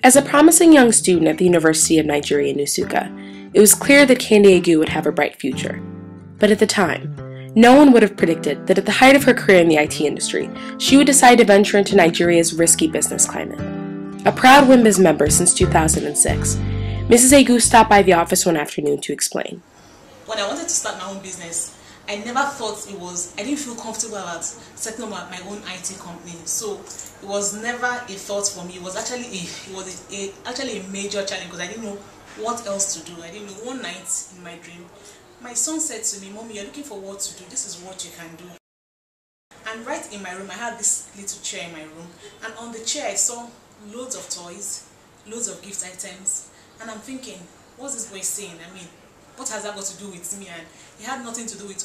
As a promising young student at the University of Nigeria, Nsukka, it was clear that Candy Egu would have a bright future. But at the time, no one would have predicted that at the height of her career in the IT industry, she would decide to venture into Nigeria's risky business climate. A proud Wimbiz member since 2006, Mrs. Egu stopped by the office one afternoon to explain. When I wanted to start my own business, I never thought I didn't feel comfortable about setting up my own IT company. So it was never a thought for me. It was actually a major challenge because I didn't know what else to do. I didn't know. One night in my dream, my son said to me, "Mommy, you're looking for what to do. This is what you can do." And right in my room, I had this little chair in my room. And on the chair, I saw loads of toys, loads of gift items. And I'm thinking, what's this boy saying? I mean, what has that got to do with me? And it had nothing to do with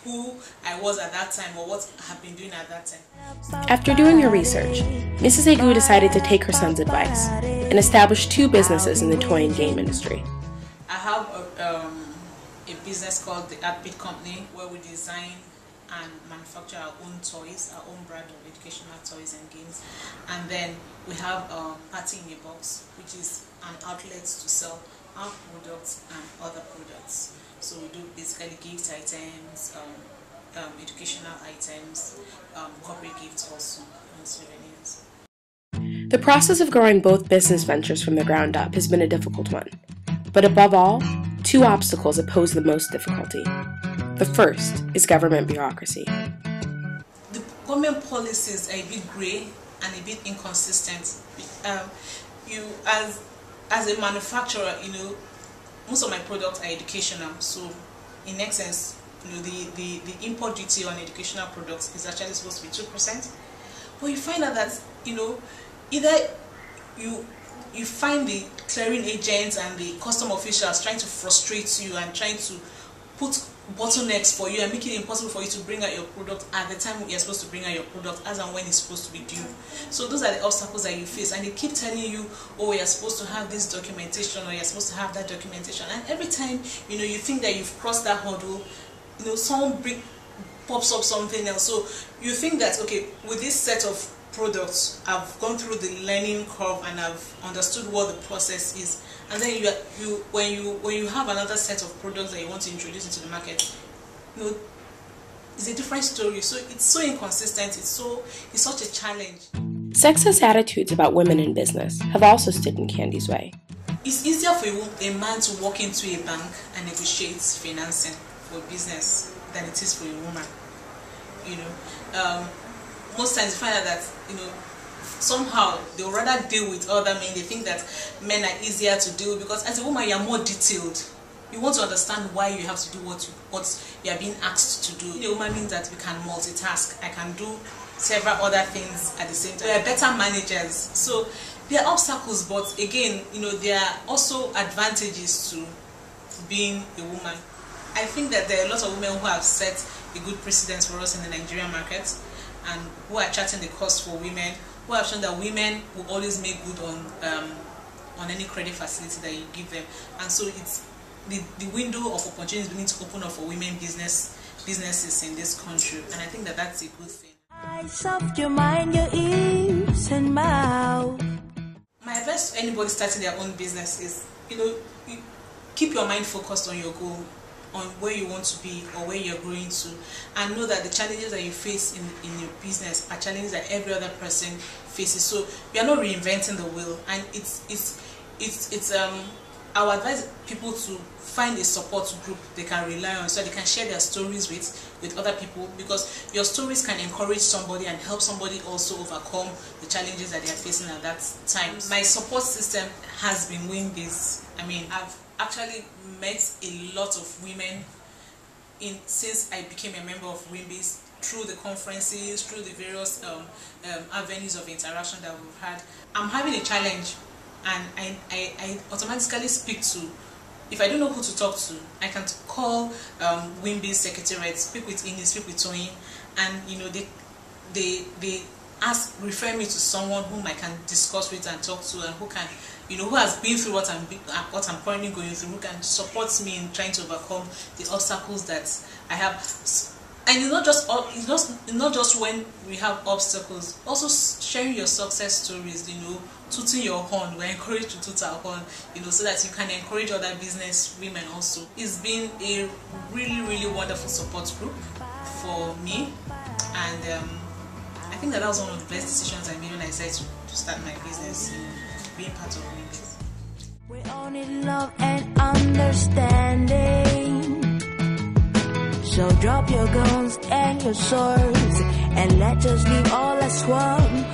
who I was at that time or what I have been doing at that time. After doing her research, Mrs. Egu decided to take her son's advice and establish two businesses in the toy and game industry. I have a business called the Adpete company where we design and manufacture our own toys, our own brand of educational toys and games. And then we have Party in a Box, which is an outlet to sell our products and other products. So we do basically gift items, educational items, corporate gifts also, and souvenirs. The process of growing both business ventures from the ground up has been a difficult one. But above all, two obstacles have posed the most difficulty. The first is government bureaucracy. The government policies are a bit grey and a bit inconsistent. As a manufacturer, most of my products are educational, so in essence, the import duty on educational products is actually supposed to be 2%. But you find out that, either you find the clearing agents and the custom officials trying to frustrate you and trying to put bottlenecks for you and make it impossible for you to bring out your product at the time you're supposed to bring out your product as and when it's supposed to be due. So those are the obstacles that you face, and they keep telling you, oh, you're supposed to have this documentation or you're supposed to have that documentation, and every time you think that you've crossed that hurdle, someone pops up something else. So you think that, okay, with this set of products, I've gone through the learning curve and I've understood what the process is, and then when you have another set of products that you want to introduce into the market, it's a different story. So it's so inconsistent. It's such a challenge. Sexist attitudes about women in business have also stood in Candy's way. It's easier for a man to walk into a bank and negotiate financing for business than it is for a woman. Most times you find out that somehow they'll rather deal with other men. They think that men are easier to deal with because as a woman you're more detailed. You want to understand why you have to do what you are being asked to do. A woman means that we can multitask. I can do several other things at the same time. We are better managers. So there are obstacles, but again, there are also advantages to being a woman. I think that there are a lot of women who have set a good precedence for us in the Nigerian market, and who are charting the course for women, who have shown that women will always make good on any credit facility that you give them. And so it's the window of opportunities we need to open up for women businesses in this country, and I think that that's a good thing. Eyes of your mind, your ears and mouth. My advice to anybody starting their own business is, you keep your mind focused on your goal, on where you want to be or where you're going to, and know that the challenges that you face in your business are challenges that every other person faces. So we are not reinventing the wheel, and I would advise people to find a support group they can rely on, so they can share their stories with other people, because your stories can encourage somebody and help somebody also overcome the challenges that they are facing at that time. My support system has been Wimbiz. I mean, I've actually met a lot of women since I became a member of Wimbiz, through the conferences, through the various avenues of interaction that we've had. I'm having a challenge, and I automatically speak to, if I don't know who to talk to, I can call Wimbiz Secretariat, speak with Ini, speak with Tony, and they refer me to someone whom I can discuss with and talk to, and who can, who has been through what I'm currently going through, who can support me in trying to overcome the obstacles that I have. And it's not just when we have obstacles. Also sharing your success stories, tooting your horn. We're encouraged to toot our horn, so that you can encourage other business women also. It's been a really, really wonderful support group for me, and I think that was one of the best decisions I made when I decided to start my business, being part of Wimbiz. We all need love and understanding. So drop your guns and your swords, and let's just live all as one.